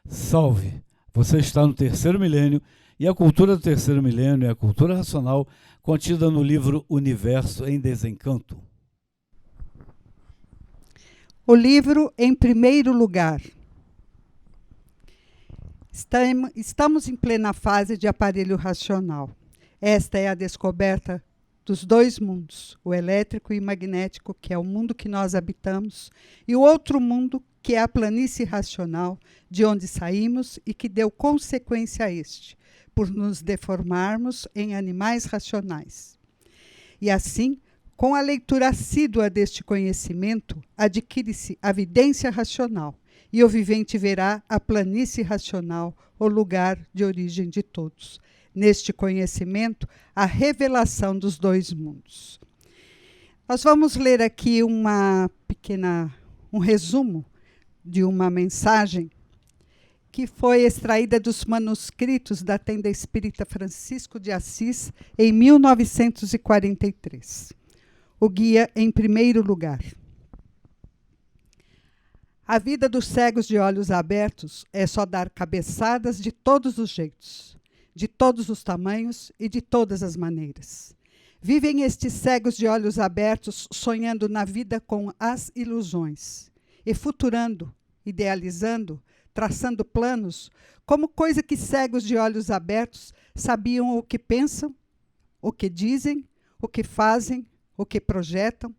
Salve! Você está no terceiro milênio e a cultura do terceiro milênio é a cultura racional contida no livro Universo em Desencanto. O livro em primeiro lugar. Estamos em plena fase de aparelho racional. Esta é a descoberta dos dois mundos, o elétrico e magnético, que é o mundo que nós habitamos, e o outro mundo, que é a planície racional, de onde saímos e que deu consequência a este, por nos deformarmos em animais racionais. E assim, com a leitura assídua deste conhecimento, adquire-se a vidência racional, e o vivente verá a planície racional, o lugar de origem de todos. Neste conhecimento, a revelação dos dois mundos. Nós vamos ler aqui um resumo de uma mensagem que foi extraída dos manuscritos da Tenda Espírita Francisco de Assis em 1943. O guia em primeiro lugar. A vida dos cegos de olhos abertos é só dar cabeçadas de todos os jeitos, de todos os tamanhos e de todas as maneiras. Vivem estes cegos de olhos abertos sonhando na vida com as ilusões e futurando, idealizando, traçando planos, como coisa que cegos de olhos abertos sabiam o que pensam, o que dizem, o que fazem, o que projetam,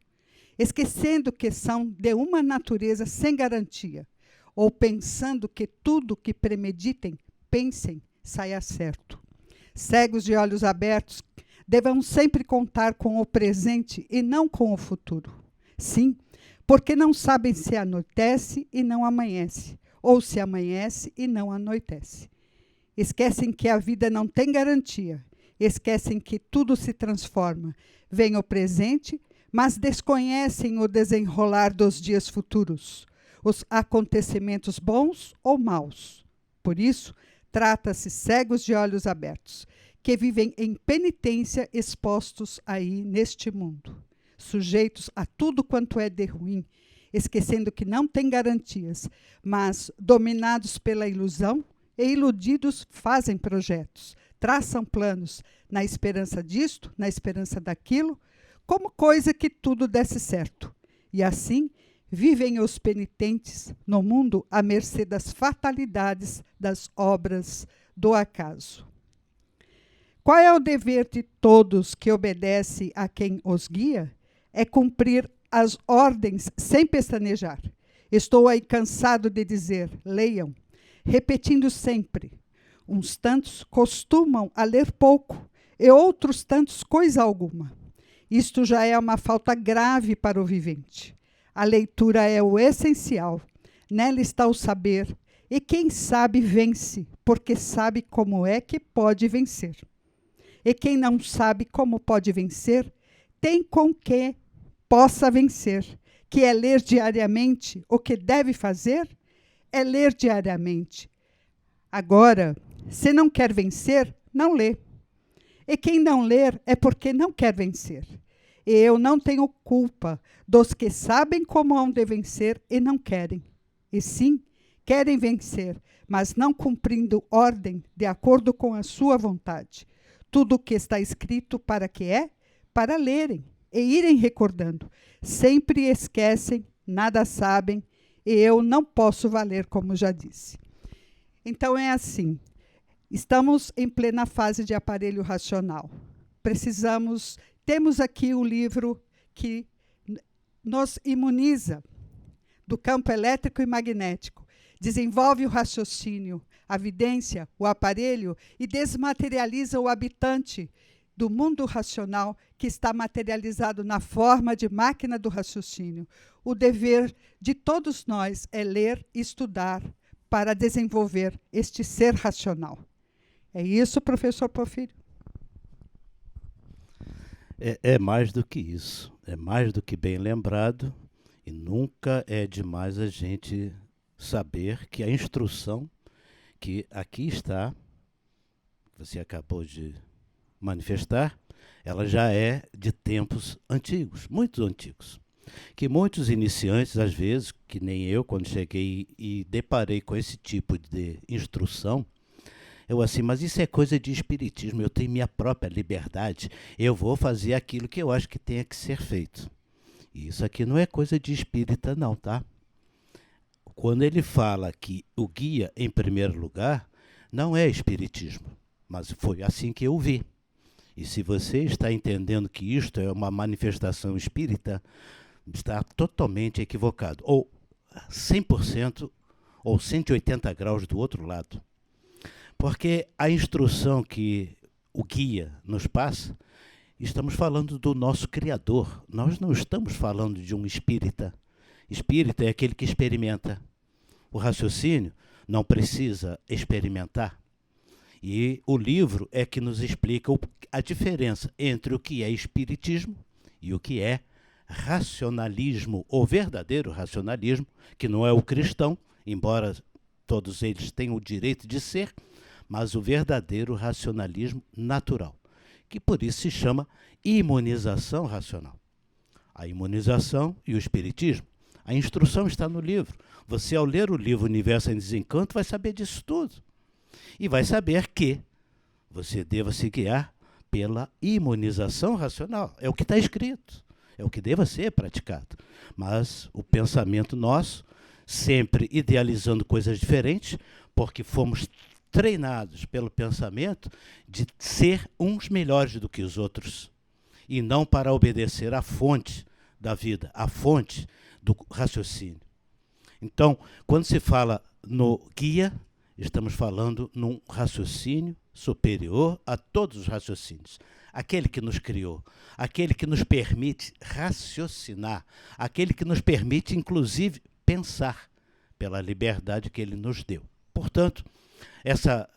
esquecendo que são de uma natureza sem garantia, ou pensando que tudo que premeditem, pensem, saia certo. Cegos de olhos abertos devam sempre contar com o presente e não com o futuro. Sim, porque não sabem se anoitece e não amanhece, ou se amanhece e não anoitece. Esquecem que a vida não tem garantia, esquecem que tudo se transforma. Vem o presente, mas desconhecem o desenrolar dos dias futuros, os acontecimentos bons ou maus. Por isso, trata-se cegos de olhos abertos, que vivem em penitência expostos aí neste mundo, sujeitos a tudo quanto é de ruim, esquecendo que não têm garantias, mas dominados pela ilusão e iludidos fazem projetos, traçam planos na esperança disto, na esperança daquilo, como coisa que tudo desse certo. E assim vivem os penitentes no mundo à mercê das fatalidades das obras do acaso. Qual é o dever de todos que obedece a quem os guia? É cumprir as ordens sem pestanejar. Estou aí cansado de dizer, leiam, repetindo sempre. Uns tantos costumam a ler pouco e outros tantos coisa alguma. Isto já é uma falta grave para o vivente. A leitura é o essencial. Nela está o saber. E quem sabe vence, porque sabe como é que pode vencer. E quem não sabe como pode vencer, tem com que possa vencer, que é ler diariamente. O que deve fazer é ler diariamente. Agora, se não quer vencer, não lê. E quem não ler é porque não quer vencer. E eu não tenho culpa dos que sabem como hão de vencer e não querem. E sim, querem vencer, mas não cumprindo ordem de acordo com a sua vontade. Tudo o que está escrito para que é? Para lerem e irem recordando. Sempre esquecem, nada sabem, e eu não posso valer, como já disse. Então é assim. Estamos em plena fase de aparelho racional. Temos aqui o livro que nos imuniza do campo elétrico e magnético, desenvolve o raciocínio, a vidência, o aparelho e desmaterializa o habitante do mundo racional que está materializado na forma de máquina do raciocínio. O dever de todos nós é ler e estudar para desenvolver este ser racional. É isso, professor Porfírio? É mais do que isso. É mais do que bem lembrado. E nunca é demais a gente saber que a instrução que aqui está, você acabou de manifestar, ela já é de tempos antigos, muito antigos. que muitos iniciantes, às vezes, que nem eu, quando cheguei e deparei com esse tipo de instrução, eu assim, mas isso é coisa de espiritismo, eu tenho minha própria liberdade, eu vou fazer aquilo que eu acho que tenha que ser feito. E isso aqui não é coisa de espírita não, tá? Quando ele fala que o guia em primeiro lugar, não é espiritismo, mas foi assim que eu vi. E se você está entendendo que isto é uma manifestação espírita, está totalmente equivocado, ou 100% ou 180 graus do outro lado. Porque a instrução que o guia nos passa, estamos falando do nosso Criador. Nós não estamos falando de um espírita. Espírita é aquele que experimenta. O raciocínio não precisa experimentar. E o livro é que nos explica a diferença entre o que é espiritismo e o que é racionalismo, o verdadeiro racionalismo, que não é o cristão, embora todos eles tenham o direito de ser, mas o verdadeiro racionalismo natural, que por isso se chama imunização racional. A imunização e o espiritismo. A instrução está no livro. Você, ao ler o livro Universo em Desencanto, vai saber disso tudo. E vai saber que você deva se guiar pela imunização racional. É o que está escrito. É o que deva ser praticado. Mas o pensamento nosso, sempre idealizando coisas diferentes, porque fomos treinados pelo pensamento de ser uns melhores do que os outros. E não para obedecer à fonte da vida, à fonte do raciocínio. Então, quando se fala no guia, estamos falando num raciocínio superior a todos os raciocínios. Aquele que nos criou, aquele que nos permite raciocinar, aquele que nos permite, inclusive, pensar pela liberdade que ele nos deu. Portanto, essa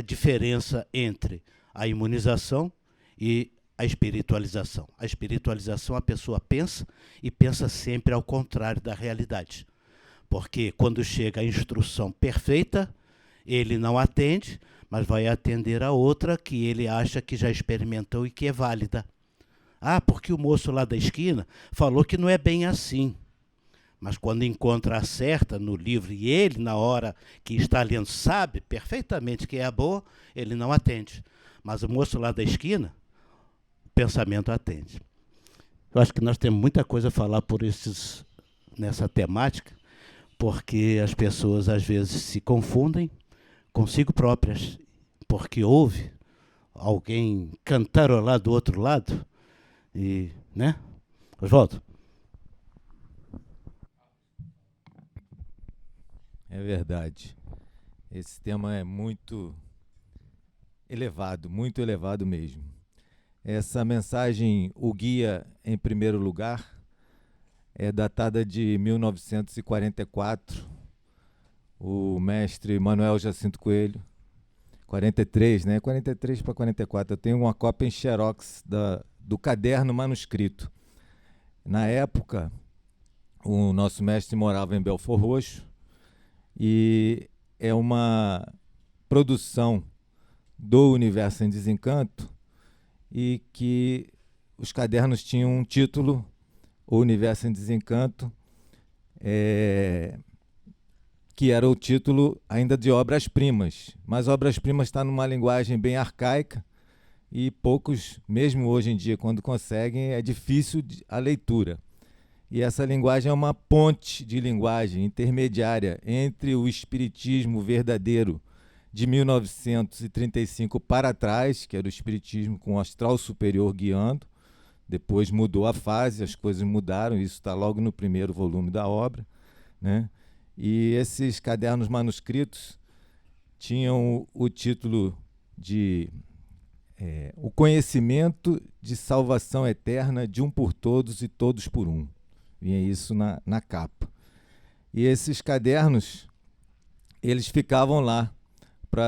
diferença entre a imunização e a espiritualização. A espiritualização, a pessoa pensa e pensa sempre ao contrário da realidade. Porque quando chega a instrução perfeita, ele não atende, mas vai atender a outra que ele acha que já experimentou e que é válida. Ah, porque o moço lá da esquina falou que não é bem assim. Mas quando encontra a certa no livro e ele, na hora que está lendo, sabe perfeitamente que é a boa, ele não atende. Mas o moço lá da esquina, o pensamento atende. Eu acho que nós temos muita coisa a falar nessa temática, porque as pessoas às vezes se confundem consigo próprias, porque ouve alguém cantarolar do outro lado, e, né? Oswaldo? É verdade. Esse tema é muito elevado mesmo. Essa mensagem, o guia em primeiro lugar, é datada de 1944. O mestre Manuel Jacinto Coelho, 43, né? 43 para 44. Eu tenho uma cópia em xerox do caderno manuscrito. Na época, o nosso mestre morava em Belford Roxo, e é uma produção do Universo em Desencanto, e que os cadernos tinham um título, O Universo em Desencanto, que era o título ainda de Obras-Primas. Mas Obras-Primas está numa linguagem bem arcaica, e poucos, mesmo hoje em dia, quando conseguem, é difícil a leitura. E essa linguagem é uma ponte de linguagem intermediária entre o espiritismo verdadeiro de 1935 para trás, que era o espiritismo com o astral superior guiando. Depois mudou a fase, as coisas mudaram, isso está logo no primeiro volume da obra, né? E esses cadernos manuscritos tinham o título de O Conhecimento de Salvação Eterna de um por todos e todos por um. Vinha isso na capa. E esses cadernos, eles ficavam lá.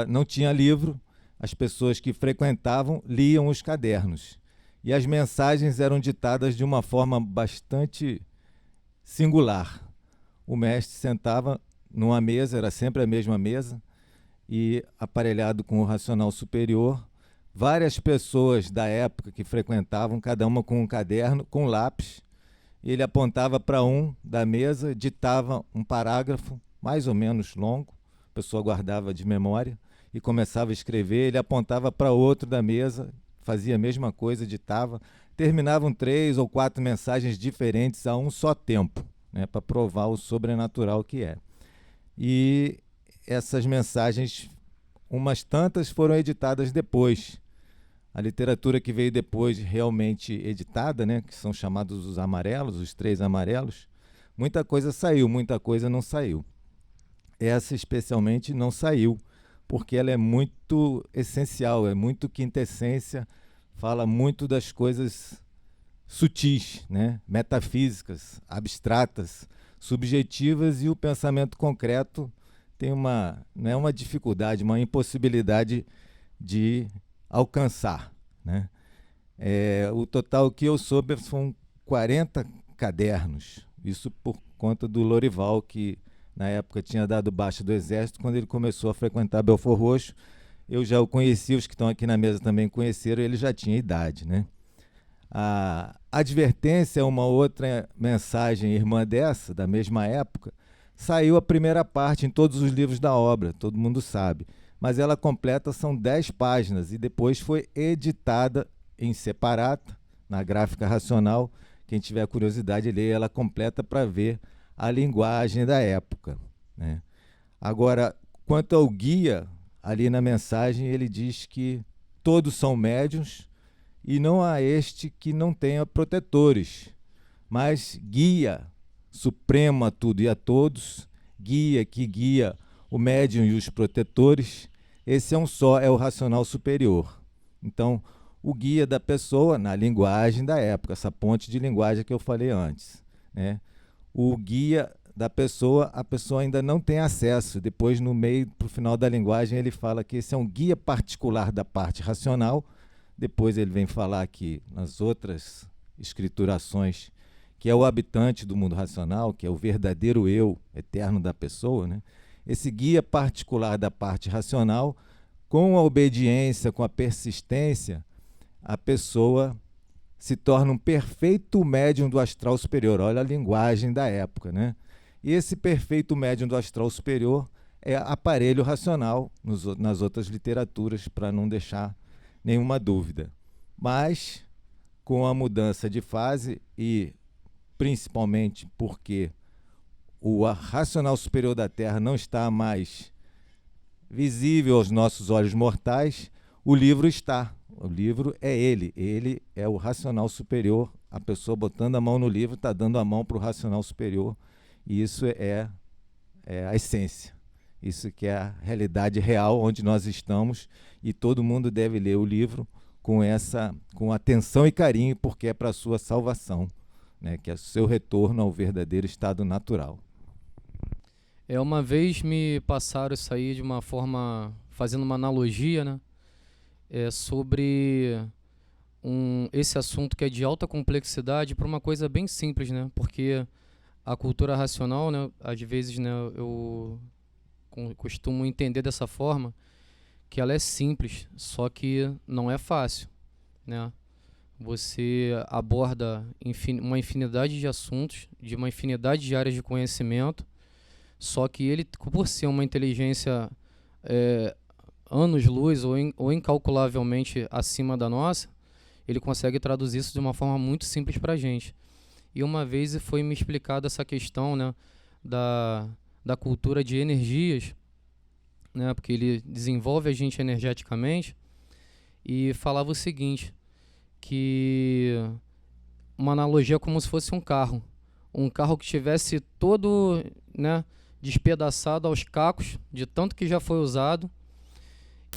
Não tinha livro, as pessoas que frequentavam liam os cadernos. E as mensagens eram ditadas de uma forma bastante singular. O mestre sentava numa mesa, era sempre a mesma mesa, e aparelhado com o racional superior, várias pessoas da época que frequentavam, cada uma com um caderno, com lápis, ele apontava para um da mesa, ditava um parágrafo mais ou menos longo, a pessoa guardava de memória e começava a escrever, ele apontava para outro da mesa, fazia a mesma coisa, ditava, terminavam 3 ou 4 mensagens diferentes a um só tempo, né, para provar o sobrenatural que é. E essas mensagens, umas tantas foram editadas depois. A literatura que veio depois realmente editada, né, que são chamados os amarelos, os 3 amarelos, muita coisa saiu, muita coisa não saiu. Essa especialmente não saiu, porque ela é muito essencial, é muito quintessência, fala muito das coisas sutis, né, metafísicas, abstratas, subjetivas, e o pensamento concreto tem não é uma dificuldade, uma impossibilidade de alcançar, né? O total que eu soube são 40 cadernos, isso por conta do Lorival, que na época tinha dado baixa do Exército. Quando ele começou a frequentar Belford Roxo, eu já o conheci, os que estão aqui na mesa também conheceram, ele já tinha idade, né? A advertência é uma outra mensagem irmã dessa, da mesma época. Saiu a primeira parte em todos os livros da obra, todo mundo sabe, mas ela completa, são 10 páginas, e depois foi editada em separata, na Gráfica Racional. Quem tiver curiosidade, lê ela completa para ver a linguagem da época, né? Agora, quanto ao guia, ali na mensagem ele diz que todos são médiuns e não há este que não tenha protetores, mas guia supremo a tudo e a todos, guia que guia o médium e os protetores, esse é um só, é o racional superior. Então, o guia da pessoa, na linguagem da época, essa ponte de linguagem que eu falei antes, né? O guia da pessoa, a pessoa ainda não tem acesso. Depois, no meio, para o final da linguagem, ele fala que esse é um guia particular da parte racional. Depois ele vem falar aqui, nas outras escriturações, que é o habitante do mundo racional, que é o verdadeiro eu eterno da pessoa, né? Esse guia particular da parte racional, com a obediência, com a persistência, a pessoa se torna um perfeito médium do astral superior. Olha a linguagem da época, né? E esse perfeito médium do astral superior é aparelho racional nas outras literaturas, para não deixar nenhuma dúvida. Mas, com a mudança de fase, e principalmente porque o racional superior da Terra não está mais visível aos nossos olhos mortais, o livro está. O livro é ele é o racional superior. A pessoa botando a mão no livro está dando a mão para o racional superior, e isso é a essência. Isso que é a realidade real onde nós estamos, e todo mundo deve ler o livro com atenção e carinho, porque é para a sua salvação, né? Que é o seu retorno ao verdadeiro estado natural. Uma vez me passaram isso aí de uma forma, fazendo uma analogia, né? Sobre esse assunto que é de alta complexidade, para uma coisa bem simples, né? Porque a cultura racional, né, às vezes, né, eu costumo entender dessa forma, que ela é simples, só que não é fácil, né? Você aborda uma infinidade de assuntos, de uma infinidade de áreas de conhecimento, só que ele, por ser uma inteligência anos-luz ou incalculavelmente acima da nossa, ele consegue traduzir isso de uma forma muito simples para a gente. E uma vez foi me explicada essa questão, né, da cultura de energias, né, porque ele desenvolve a gente energeticamente, e falava o seguinte, que uma analogia como se fosse um carro que tivesse todo, né, despedaçado aos cacos, de tanto que já foi usado,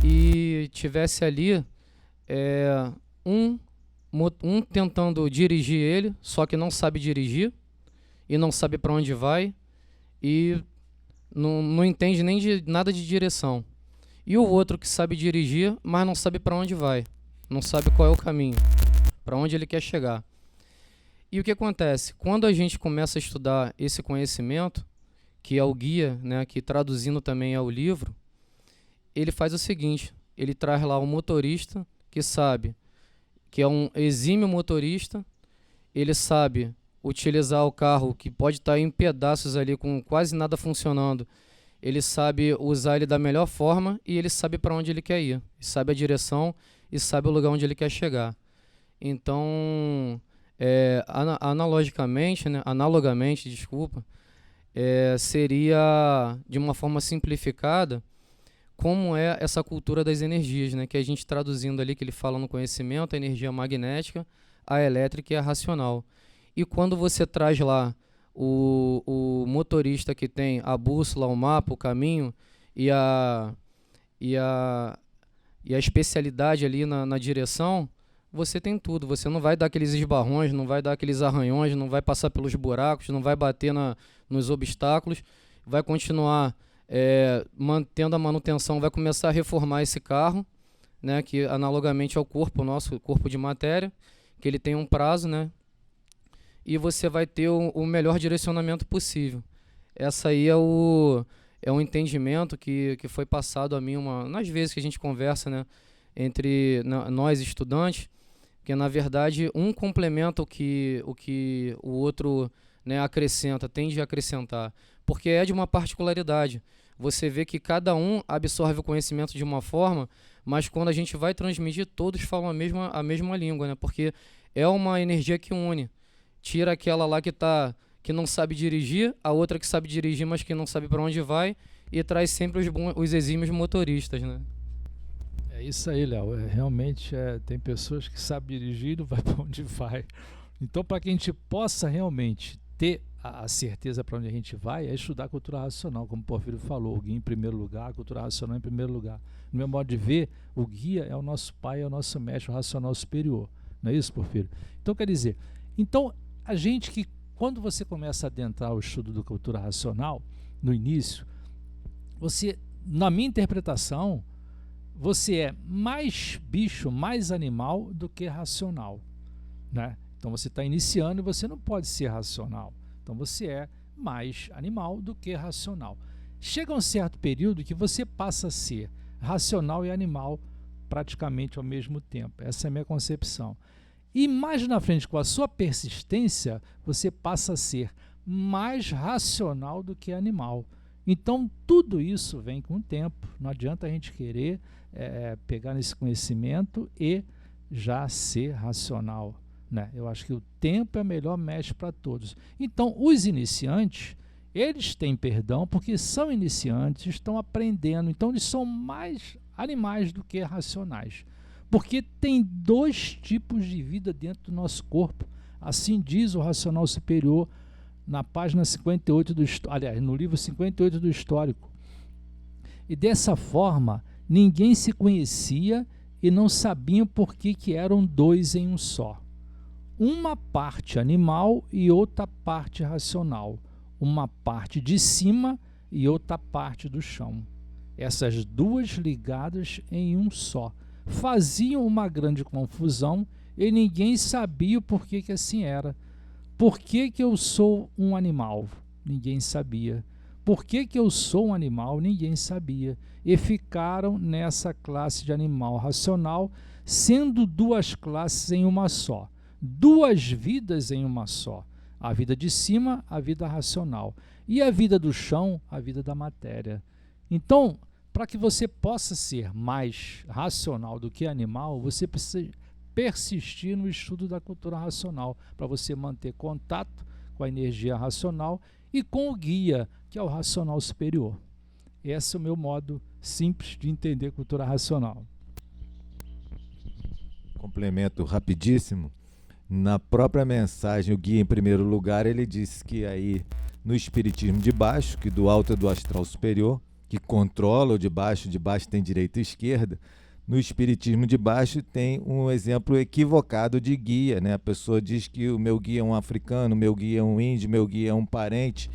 e tivesse ali um tentando dirigir ele, só que não sabe dirigir e não sabe para onde vai e não entende nem de nada de direção. E o outro que sabe dirigir, mas não sabe para onde vai, não sabe qual é o caminho, para onde ele quer chegar. E o que acontece? Quando a gente começa a estudar esse conhecimento, que é o guia, né, que traduzindo também é o livro, ele faz o seguinte, ele traz lá um motorista que sabe, que é um exímio motorista, ele sabe utilizar o carro que pode estar em pedaços ali, com quase nada funcionando, ele sabe usar ele da melhor forma e ele sabe para onde ele quer ir, sabe a direção e sabe o lugar onde ele quer chegar. Então, analogamente, desculpa, seria, de uma forma simplificada, como é essa cultura das energias, né? Que a gente traduzindo ali, que ele fala no conhecimento, a energia magnética, a elétrica e a racional. E quando você traz lá o motorista que tem a bússola, o mapa, o caminho e a especialidade ali na direção, você tem tudo. Você não vai dar aqueles esbarrões, não vai dar aqueles arranhões, não vai passar pelos buracos, não vai bater nos obstáculos, vai continuar mantendo a manutenção, vai começar a reformar esse carro, né, que analogamente ao corpo, nosso corpo de matéria, que ele tem um prazo, né, e você vai ter o melhor direcionamento possível. Essa aí é um entendimento que foi passado a mim nas vezes que a gente conversa, né, entre nós estudantes, que na verdade um complementa o que o outro, né, acrescenta, tende a acrescentar, porque é de uma particularidade. Você vê que cada um absorve o conhecimento de uma forma, mas quando a gente vai transmitir, todos falam a mesma língua, né? Porque é uma energia que une. Tira aquela lá que não sabe dirigir, a outra que sabe dirigir, mas que não sabe para onde vai, e traz sempre os exímios motoristas, né? É isso aí, Léo. Realmente tem pessoas que sabem dirigir e não vai para onde vai. Então, para que a gente possa realmente ter a certeza para onde a gente vai, é estudar a cultura racional, como o Porfírio falou, o guia em primeiro lugar, a cultura racional em primeiro lugar. No meu modo de ver, o guia é o nosso pai, é o nosso mestre, o racional superior. Não é isso, Porfírio? Então, quer dizer, a gente que, quando você começa a adentrar o estudo da cultura racional, no início, você, na minha interpretação, você é mais bicho, mais animal do que racional, né? Então você está iniciando e você não pode ser racional. Então você é mais animal do que racional. Chega um certo período que você passa a ser racional e animal praticamente ao mesmo tempo. Essa é a minha concepção. E mais na frente, com a sua persistência, você passa a ser mais racional do que animal. Então tudo isso vem com o tempo. Não adianta a gente querer pegar nesse conhecimento e já ser racional, né? Eu acho que o tempo é o melhor mestre para todos. Então, os iniciantes, eles têm perdão porque são iniciantes, estão aprendendo. Então, eles são mais animais do que racionais. Porque tem dois tipos de vida dentro do nosso corpo. Assim diz o Racional Superior na página 58 no livro 58 do Histórico. E dessa forma, ninguém se conhecia e não sabiam por que eram dois em um só. Uma parte animal e outra parte racional. Uma parte de cima e outra parte do chão. Essas duas ligadas em um só. Faziam uma grande confusão e ninguém sabia o porquê que assim era. Por que eu sou um animal? Ninguém sabia. Por que eu sou um animal? Ninguém sabia. E ficaram nessa classe de animal racional, sendo duas classes em uma só. Duas vidas em uma só. A vida de cima, a vida racional. E a vida do chão, a vida da matéria. Então, para que você possa ser mais racional do que animal, você precisa persistir no estudo da cultura racional, para você manter contato com a energia racional e com o guia, que é o racional superior. Esse é o meu modo simples de entender cultura racional. Complemento rapidíssimo. Na própria mensagem, o guia em primeiro lugar, ele disse que aí no espiritismo de baixo, que do alto é do astral superior, que controla o de baixo tem direita e esquerda. No espiritismo de baixo tem um exemplo equivocado de guia, né? A pessoa diz que o meu guia é um africano, o meu guia é um índio, meu guia é um parente.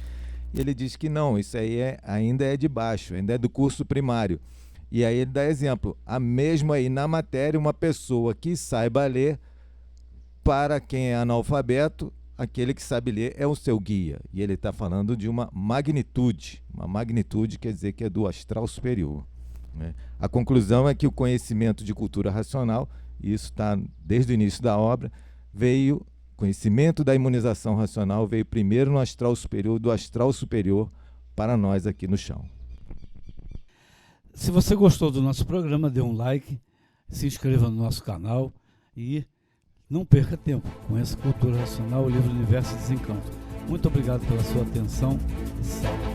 E ele diz que não, isso aí ainda é de baixo, ainda é do curso primário. E aí ele dá exemplo, a mesma aí na matéria, uma pessoa que saiba ler, para quem é analfabeto, aquele que sabe ler é o seu guia. E ele está falando de uma magnitude quer dizer que é do astral superior, né? A conclusão é que o conhecimento de cultura racional, e isso está desde o início da obra, veio conhecimento da imunização racional veio primeiro no astral superior, do astral superior para nós aqui no chão. Se você gostou do nosso programa, dê um like, se inscreva no nosso canal e não perca tempo. Conheça Cultura Racional, o livro Universo e Desencanto. Muito obrigado pela sua atenção e salve.